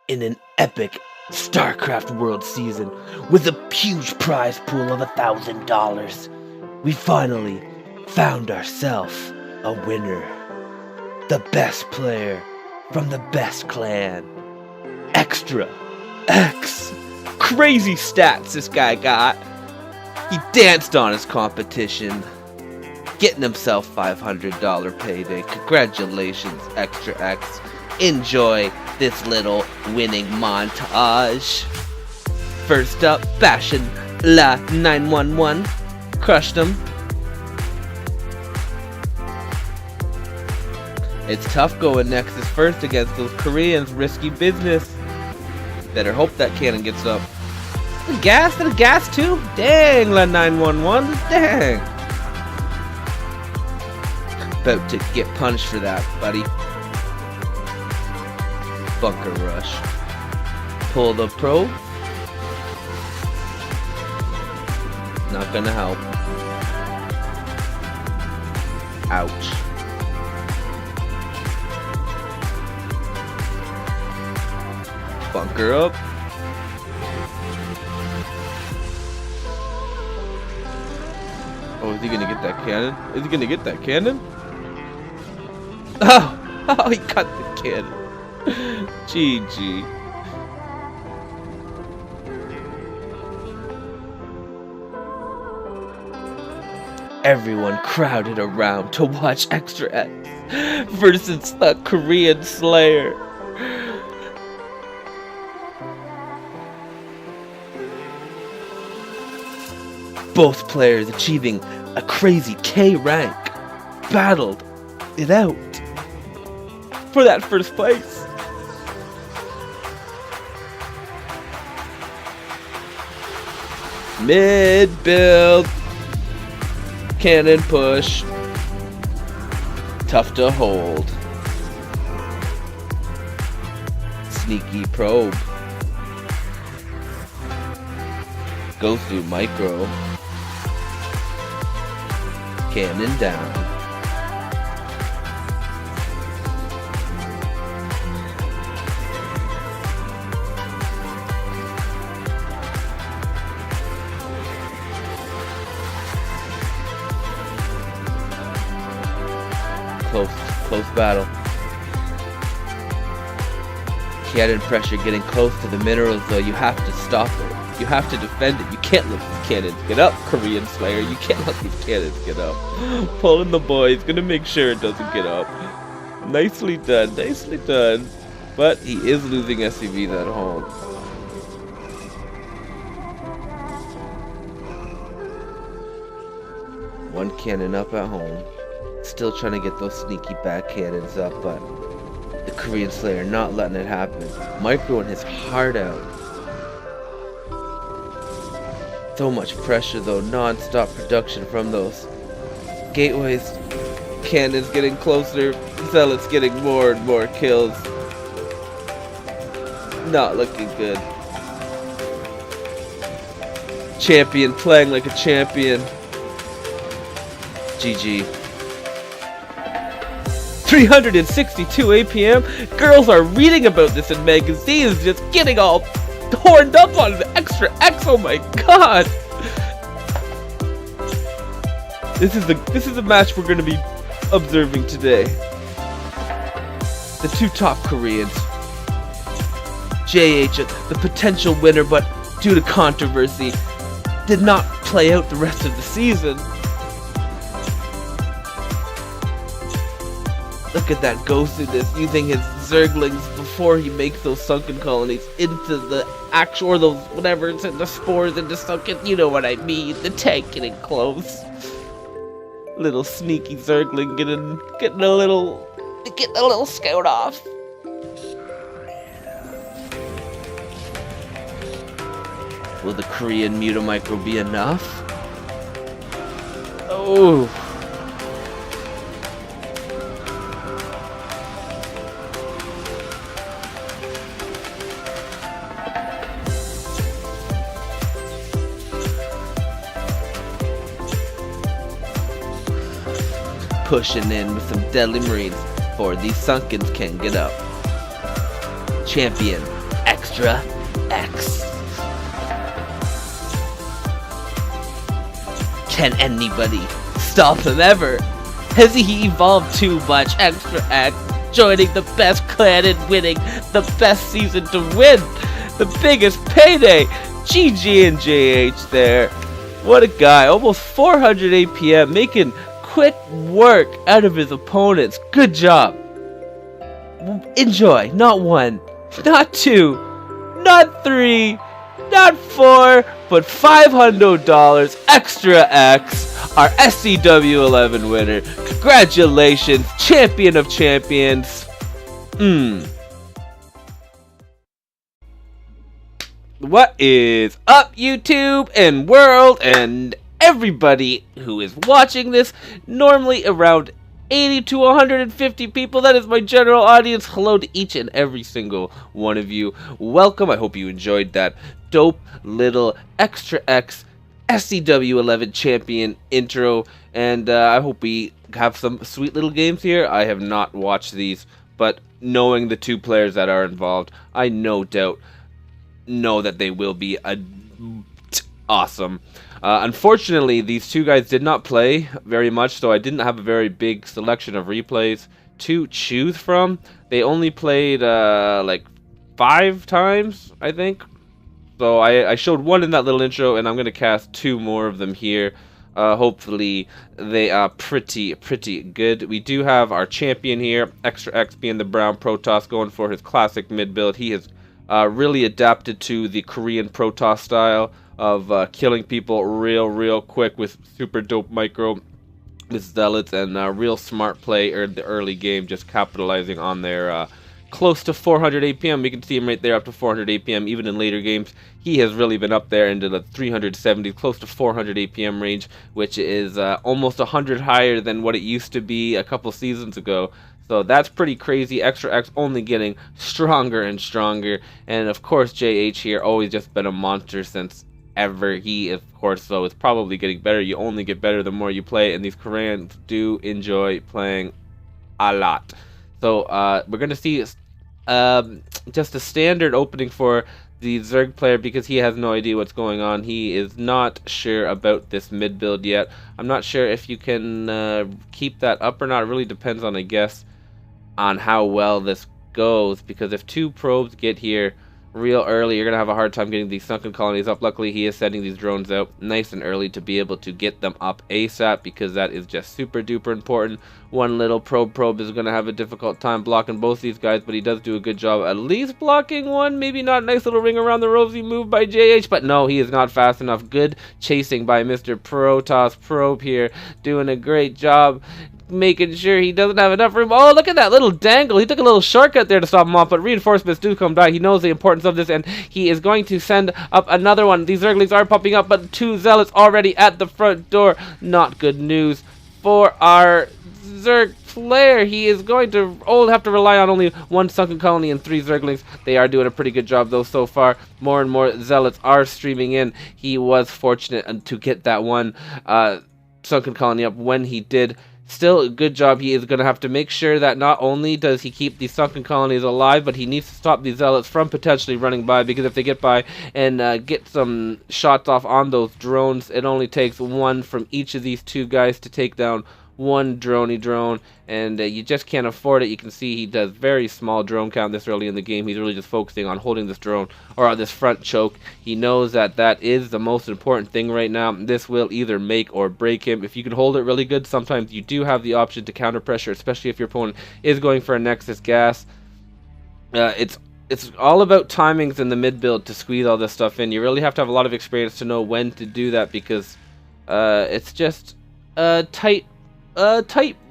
In an epic StarCraft World season with a huge prize pool of $1,000, we finally found ourselves a winner. The best player from the best clan, XTRE-X. Crazy stats this guy got. He danced on his competition, getting himself $500 payday. Congratulations, XTRE-X. Enjoy this little winning montage. First up, bashing La 911. Crushed him. It's tough going Nexus first against those Koreans. Risky business. Better hope that cannon gets up. The gas too? Dang, La 911. Dang. About to get punished for that, buddy. Bunker rush. Pull the probe. Not gonna help. Ouch. Bunker up. Oh, is he gonna get that cannon? Is he gonna get that cannon? Oh, he cut the cannon. GG. Everyone crowded around to watch XTRE-X versus the Korean Slayer. Both players achieving a crazy K rank battled it out for that first place. Mid build, cannon push, tough to hold. Sneaky probe, goes through micro, cannon down. Close battle. Cannon pressure getting close to the minerals though. You have to stop it. You have to defend it. You can't let these cannons get up, Korean Slayer. You can't let these cannons get up. Pulling the boy. He's gonna make sure it doesn't get up. Nicely done. Nicely done. But he is losing SCVs at home. One cannon up at home. Still trying to get those sneaky back cannons up, but the Korean Slayer not letting it happen. Microing his heart out. So much pressure though, non-stop production from those gateways. Cannons getting closer, Zealots getting more and more kills. Not looking good. Champion playing like a champion. GG. 362 APM. Girls are reading about this in magazines, just getting all horned up on the XTRE-X. Oh my god! This is the match we're going to be observing today. The two top Koreans. JH, the potential winner, but due to controversy, did not play out the rest of the season. Look at that ghost in this, using his Zerglings before he makes those sunken colonies into the actual, or those whatever's in the spores into sunken, you know what I mean, the tank getting close. Little sneaky Zergling getting a little scout off. Will the Korean Mutamicro be enough? Oh. pushing in with some deadly marines before these Sunkens can get up. Champion XTRE-X. Can anybody stop him ever? Has he evolved too much? XTRE-X joining the best clan and winning the best season to win the biggest payday. GG and JH there. What a guy. Almost 400 APM, making quick work out of his opponents. Good job. Enjoy. Not one, not two, not three, not four, but $500. XTRE-X, our SCW11 winner. Congratulations, champion of champions. What is up, YouTube and world and everybody who is watching this? Normally around 80 to 150 people. That is my general audience. Hello to each and every single one of you. Welcome. I hope you enjoyed that dope little XTRE-X SCW11 champion intro, and I hope we have some sweet little games here. I have not watched these, but knowing the two players that are involved, I no doubt know that they will be awesome. Unfortunately, these two guys did not play very much, so I didn't have a very big selection of replays to choose from. They only played like 5 times, I think. So I showed one in that little intro, and I'm going to cast 2 more of them here. Hopefully they are pretty good. We do have our champion here, XTRE-X being the Brown Protoss, going for his classic mid build. He has really adapted to the Korean Protoss style of killing people real quick with super dope micro with zealots, and real smart play in the early game, just capitalizing on their close to 400 APM. We can see him right there, up to 400 APM. Even in later games, he has really been up there into the 370, close to 400 APM range, which is almost 100 higher than what it used to be a couple seasons ago. So that's pretty crazy. XTRE-X only getting stronger and stronger. And of course, JH here, always just been a monster since ever. He, of course, so is probably getting better. You only get better the more you play, and these Koreans do enjoy playing a lot. So we're going to see just a standard opening for the Zerg player, because he has no idea what's going on. He is not sure about this mid build yet. I'm not sure if you can keep that up or not. It really depends on, I guess, on how well this goes, because if 2 probes get here real early, you're gonna have a hard time getting these sunken colonies up. Luckily, he is sending these drones out nice and early to be able to get them up ASAP, because that is just super duper important. One little probe is gonna have a difficult time blocking both these guys, but he does do a good job at least blocking one. Maybe not. Nice little ring around the rosy move by JH, but no, he is not fast enough. Good chasing by Mr. Protoss Probe here, doing a great job making sure he doesn't have enough room. Oh, look at that little dangle. He took a little shortcut there to stop him off, but reinforcements do come by. He knows the importance of this, and he is going to send up another one. These Zerglings are popping up, but 2 zealots already at the front door. Not good news for our Zerg player. He is going to have to rely on only 1 sunken colony and 3 Zerglings. They are doing a pretty good job, though, so far. More and more zealots are streaming in. He was fortunate to get that one sunken colony up when he did. Still a good job. He is going to have to make sure that not only does he keep these sunken colonies alive, but he needs to stop these zealots from potentially running by, because if they get by and get some shots off on those drones, it only takes 1 from each of these 2 guys to take down 1 drone, and you just can't afford it. You can see he does very small drone count this early in the game. He's really just focusing on holding this drone, or on this front choke. He knows that that is the most important thing right now. This will either make or break him. If you can hold it really good, sometimes you do have the option to counter pressure, especially if your opponent is going for a Nexus gas. It's all about timings in the mid build to squeeze all this stuff in. You really have to have a lot of experience to know when to do that, because it's just tight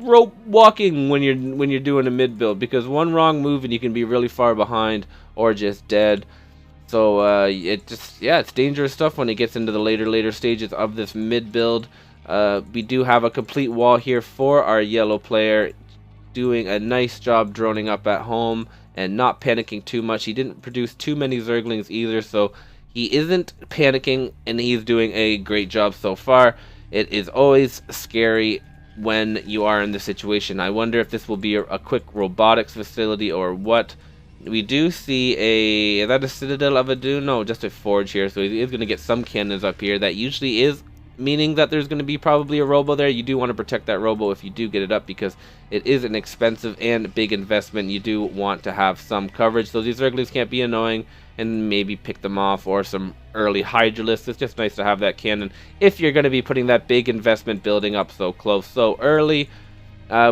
rope walking when you're doing a mid build, because one wrong move and you can be really far behind or just dead. So it's dangerous stuff when it gets into the later stages of this mid build. We do have a complete wall here for our yellow player, doing a nice job droning up at home and not panicking too much. He didn't produce too many Zerglings either, so he isn't panicking, and he's doing a great job so far. It is always scary when you are in this situation. I wonder if this will be a quick robotics facility or what. We do see is that a Citadel of a Dune? No, just a forge here, so he is going to get some cannons up here. That usually is meaning that there's going to be probably a robo there. You do want to protect that robo if you do get it up, because it is an expensive and big investment. You do want to have some coverage, so these Zerglings can't be annoying, and maybe pick them off, or some early Hydralisks. It's just nice to have that cannon if you're going to be putting that big investment building up so close, so early.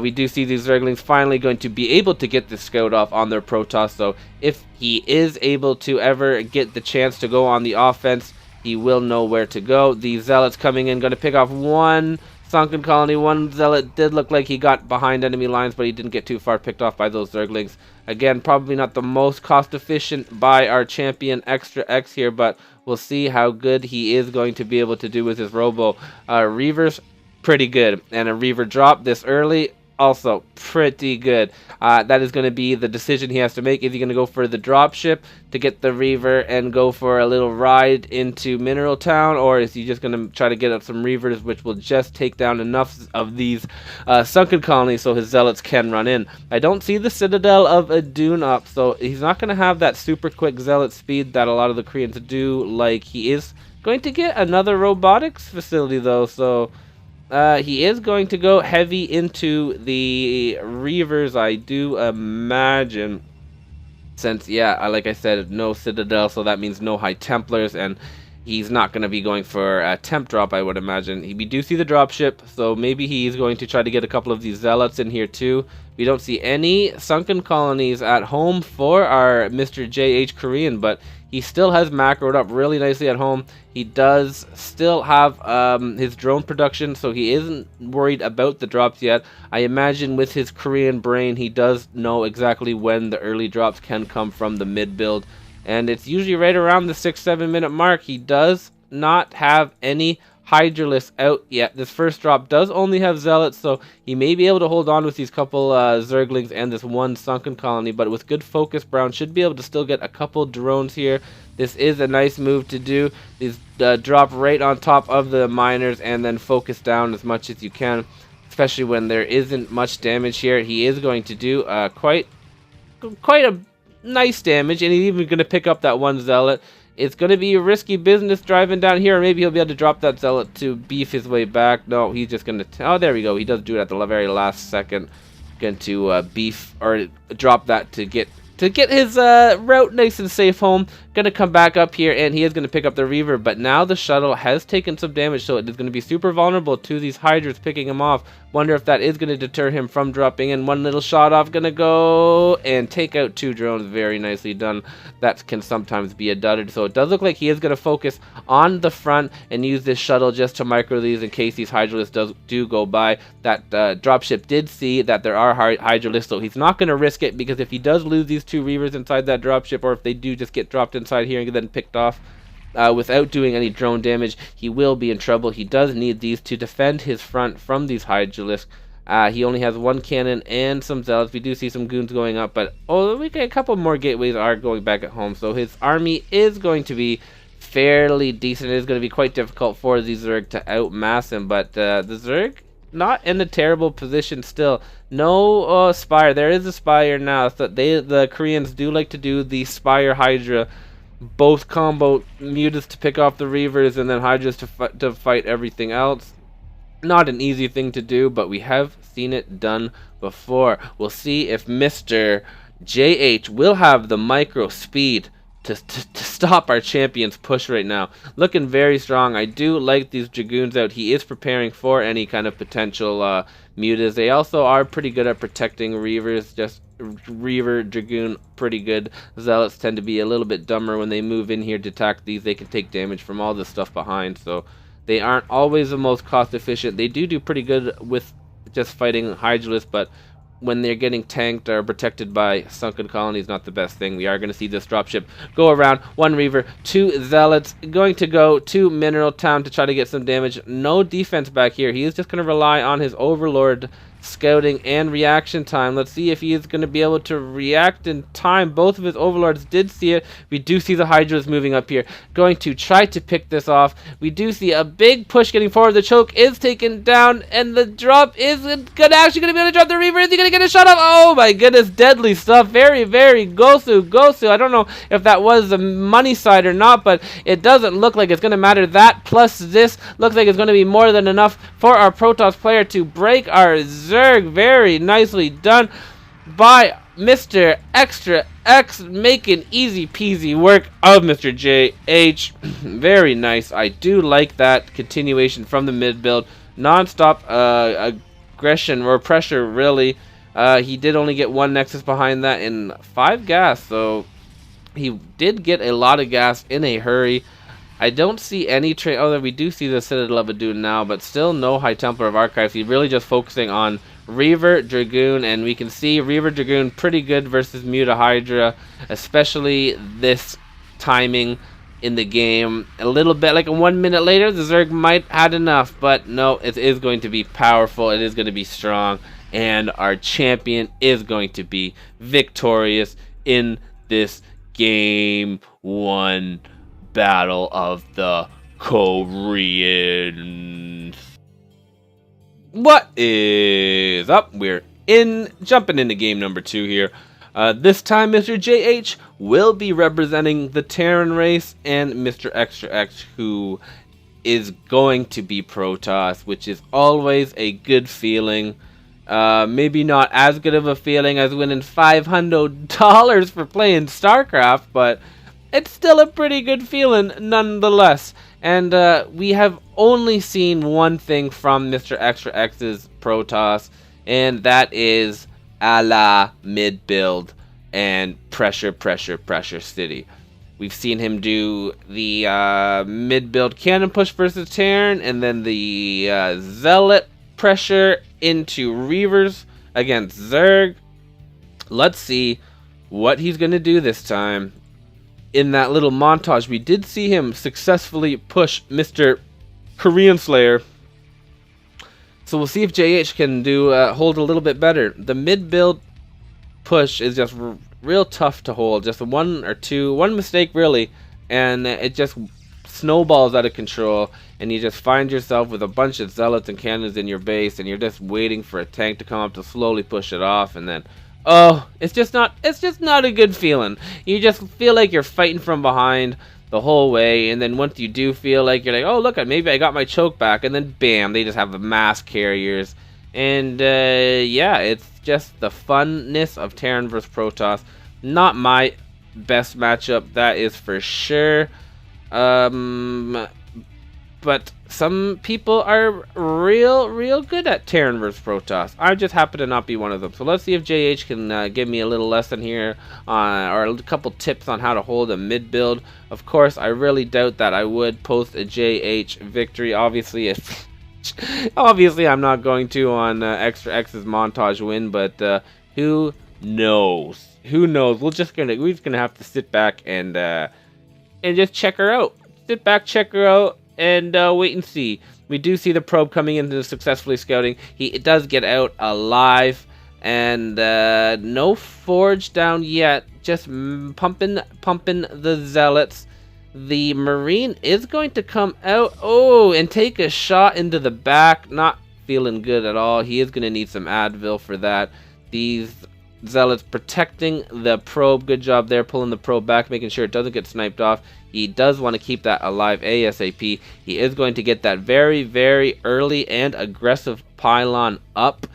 We do see these Zerglings finally going to be able to get the scout off on their Protoss, so if he is able to ever get the chance to go on the offense, he will know where to go. The Zealots coming in, going to pick off one sunken colony. One Zealot did look like he got behind enemy lines, but he didn't get too far, picked off by those Zerglings. Again, probably not the most cost efficient by our champion XTRE-X here, but we'll see how good he is going to be able to do with his robo. Reavers, pretty good, and a Reaver drop this early, also pretty good. That is going to be the decision he has to make. Is he going to go for the dropship to get the Reaver and go for a little ride into Mineral Town, or is he just going to try to get up some Reavers, which will just take down enough of these sunken colonies so his Zealots can run in? I don't see the Citadel of a Dune up, so he's not going to have that super quick Zealot speed that a lot of the Koreans do. Like, he is going to get another robotics facility though, so he is going to go heavy into the Reavers, I do imagine. Since, yeah, like I said, no Citadel, so that means no High Templars, and he's not going to be going for a temp drop, I would imagine. We do see the dropship, so maybe he's going to try to get a couple of these Zealots in here too. We don't see any sunken colonies at home for our Mr. JH Korean, but he still has macroed up really nicely at home. He does still have his drone production, so he isn't worried about the drops yet. I imagine with his Korean brain, he does know exactly when the early drops can come from the mid build, and it's usually right around the 6-7 minute mark. He does not have any Hydralisks out yet. This first drop does only have Zealots, so he may be able to hold on with these couple Zerglings and this one sunken colony, but with good focus, Brown should be able to still get a couple drones here. This is a nice move to do. These drop right on top of the miners and then focus down as much as you can, especially when there isn't much damage here. He is going to do quite a nice damage, and he's even going to pick up that one Zealot. It's going to be a risky business driving down here, or maybe he'll be able to drop that Zealot to beef his way back. No, he's just going to... Oh, there we go. He does do it at the very last second. Going to beef or drop that to get his route nice and safe home. Going to come back up here, and he is going to pick up the Reaver, but now the shuttle has taken some damage, so it is going to be super vulnerable to these Hydras picking him off. Wonder if that is going to deter him from dropping in. One little shot off, going to go and take out two drones. Very nicely done. That can sometimes be a dudded, so it does look like he is going to focus on the front and use this shuttle just to micro these in case these Hydralisks do go by. That dropship did see that there are Hydralisks, so he's not going to risk it, because if he does lose these two Reavers inside that dropship, or if they do just get dropped inside here and then picked off without doing any drone damage, he will be in trouble. He does need these to defend his front from these Hydralisks. He only has one cannon and some Zealots. We do see some goons going up, but we get a couple more gateways are going back at home, so his army is going to be fairly decent. It is going to be quite difficult for the Zerg to outmass him, but the Zerg not in a terrible position still. No Spire. There is a Spire now. So the Koreans do like to do the Spire Hydra, both combo Mutas to pick off the Reavers and then Hydras to fight everything else. Not an easy thing to do, but we have seen it done before. We'll see if Mr. JH will have the micro speed to stop our champion's push right now. Looking very strong. I do like these Dragoons out. He is preparing for any kind of potential mutas. They also are pretty good at protecting Reavers. Just Reaver, Dragoon, pretty good. Zealots tend to be a little bit dumber when they move in here to attack these. They can take damage from all this stuff behind, so they aren't always the most cost efficient. They do pretty good with just fighting Hydralisks, but when they're getting tanked or protected by sunken colonies, not the best thing. We are going to see this dropship go around. One Reaver, two Zealots, going to go to Mineral Town to try to get some damage. No defense back here. He is just going to rely on his Overlord scouting and reaction time. Let's see if he is going to be able to react in time. Both of his overlords did see it. We do see the Hydras moving up here, going to try to pick this off. We do see a big push getting forward. The choke is taken down, and the drop is actually going to be able to drop the Reaver. Is he going to get a shot off? Oh my goodness, deadly stuff. Very, very Gosu. I don't know if that was the money side or not, but it doesn't look like it's going to matter. That plus this looks like it's going to be more than enough for our Protoss player to break our Zerg. Very nicely done by Mr. XTRE-X, making easy peasy work of Mr. JH. Very nice. I do like that continuation from the mid build. Non-stop aggression or pressure, really. He did only get 1 Nexus behind that in 5 gas, so he did get a lot of gas in a hurry. I don't see any train. Oh, we do see the Citadel of Adun now, but still no High Templar of Archives. He's really just focusing on Reaver, Dragoon, and we can see Reaver, Dragoon pretty good versus Muta Hydra, especially this timing in the game. A little bit like 1 minute later, the Zerg might had enough, but no, it is going to be powerful. It is going to be strong, and our champion is going to be victorious in this game 1 battle of the Koreans. What is up? We're jumping into game number 2 here. This time Mr. JH will be representing the Terran race, and Mr. XTRE-X, who is going to be Protoss, which is always a good feeling. Maybe not as good of a feeling as winning $500 for playing StarCraft, but it's still a pretty good feeling nonetheless. And we have only seen one thing from Mr. XTRE-X's Protoss, and that is a la mid build and pressure city. We've seen him do the mid build cannon push versus Terran, and then the zealot pressure into Reavers against Zerg. Let's see what he's going to do this time. In that little montage, we did see him successfully push Mr. Korean Slayer. So we'll see if JH can do hold a little bit better. The mid build push is just real tough to hold. Just one mistake really, and it just snowballs out of control, and you just find yourself with a bunch of zealots and cannons in your base, and you're just waiting for a tank to come up to slowly push it off, and then it's just not a good feeling. You just feel like you're fighting from behind the whole way, and then once you do feel like you're like, oh look, maybe I got my choke back, and then bam, they just have the mass carriers. And yeah, it's just the funness of Terran vs Protoss. Not my best matchup, that is for sure. But some people are real good at Terran vs Protoss. I just happen to not be one of them. So let's see if JH can give me a little lesson here, or a couple tips on how to hold a mid build. Of course, I really doubt that I would post a JH victory. Obviously, I'm not going to on XTRE-X's montage win, but who knows? Who knows? We're just gonna have to sit back and just check her out. Sit back, check her out, and wait and see. We do see the probe coming into successfully scouting. It does get out alive, and no forge down yet. Just pumping the zealots. The Marine is going to come out, and take a shot into the back. Not feeling good at all. He is going to need some Advil for that. These zealots protecting the probe. Good job there, pulling the probe back, making sure it doesn't get sniped off. He does want to keep that alive ASAP. He is going to get that very early and aggressive pylon up.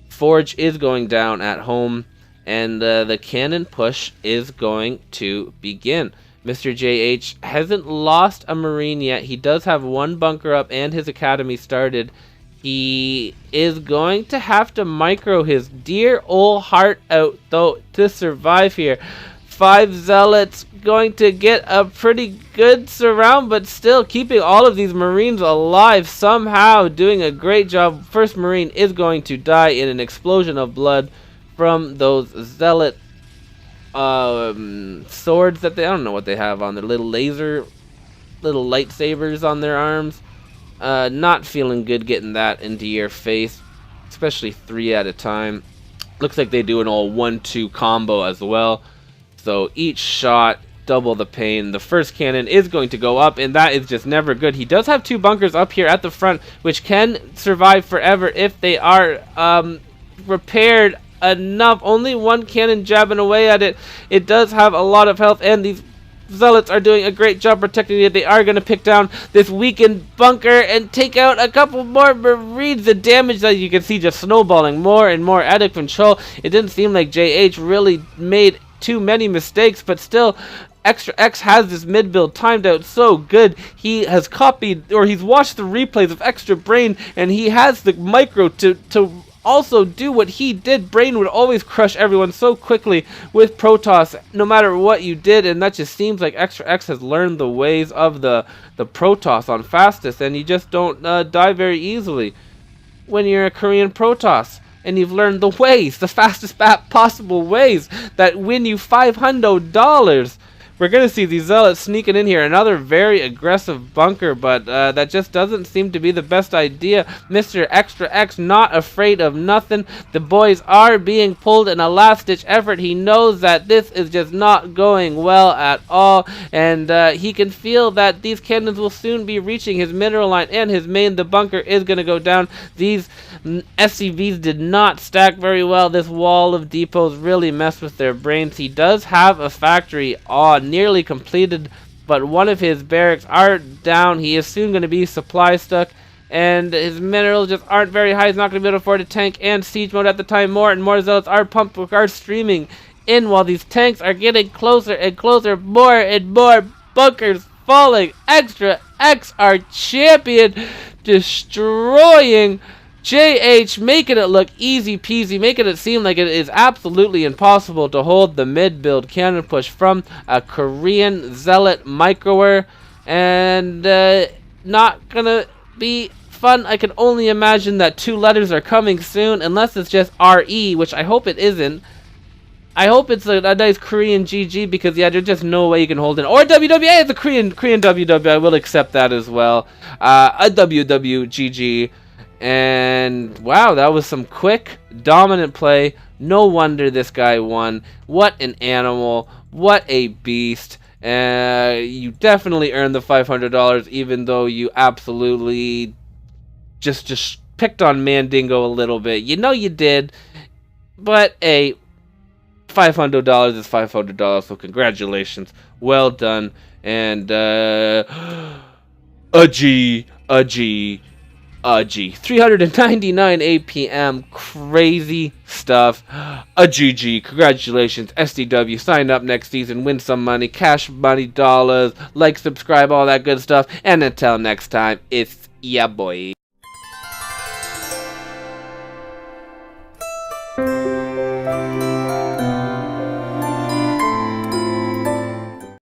Forge is going down at home, and the cannon push is going to begin. Mr. JH hasn't lost a Marine yet. He does have 1 bunker up and his academy started. He is going to have to micro his dear old heart out, though, to survive here. 5 zealots going to get a pretty good surround, but still keeping all of these Marines alive somehow, doing a great job. First Marine is going to die in an explosion of blood from those zealot swords that I don't know what they have on their little lightsabers on their arms. Not feeling good getting that into your face. especially 3 at a time. Looks like they do an all 1-2 combo as well. So each shot, double the pain. The first cannon is going to go up, and that is just never good. He does have 2 bunkers up here at the front, which can survive forever if they are repaired enough. Only 1 cannon jabbing away at it. It does have a lot of health, and these Zealots are doing a great job protecting it. They are going to pick down this weakened bunker and take out a couple more Marines. The damage that you can see just snowballing more and more out of control. It didn't seem like JH really made too many mistakes, but still, XTRE-X has this mid build timed out so good. He has copied, or he's watched the replays of Extra Brain, and he has the micro to also do what he did. Brain would always crush everyone so quickly with Protoss, no matter what you did, and that just seems like XTRE-X has learned the ways of the Protoss on fastest, and you just don't die very easily when you're a Korean Protoss. And you've learned the ways, the fastest possible ways that win you $500. We're going to see these Zealots sneaking in here. Another very aggressive bunker, but that just doesn't seem to be the best idea. Mr. XTRE-X not afraid of nothing. The boys are being pulled in a last-ditch effort. He knows that this is just not going well at all, and he can feel that these cannons will soon be reaching his mineral line and his main. The bunker is going to go down. These SCVs did not stack very well. This wall of depots really messed with their brains. He does have a factory on nearly completed, but one of his barracks are down. He is soon going to be supply stuck, and his minerals just aren't very high. He's not going to be able to afford a tank and siege mode at the time. More and more Zealots are streaming in while these tanks are getting closer and closer. More and more bunkers falling. XTRE-X, our champion, destroying JH, making it look easy peasy, making it seem like it is absolutely impossible to hold the mid-build cannon push from a Korean Zealot micrower, and not gonna be fun. I can only imagine that 2 letters are coming soon, unless it's just RE, which I hope it isn't. I hope it's a nice Korean GG, because yeah, there's just no way you can hold it. Or WWA, it's a Korean WW, I will accept that as well. A WWGG. And wow, that was some quick, dominant play. No wonder this guy won. What an animal. What a beast. You definitely earned the $500, even though you absolutely just picked on Mandingo a little bit. You know you did. But hey, $500 is $500, so congratulations. Well done. And a G. 399 APM, crazy stuff. A GG, congratulations, SCW, sign up next season, win some money, cash money, dollars, like, subscribe, all that good stuff, and until next time, it's ya boy.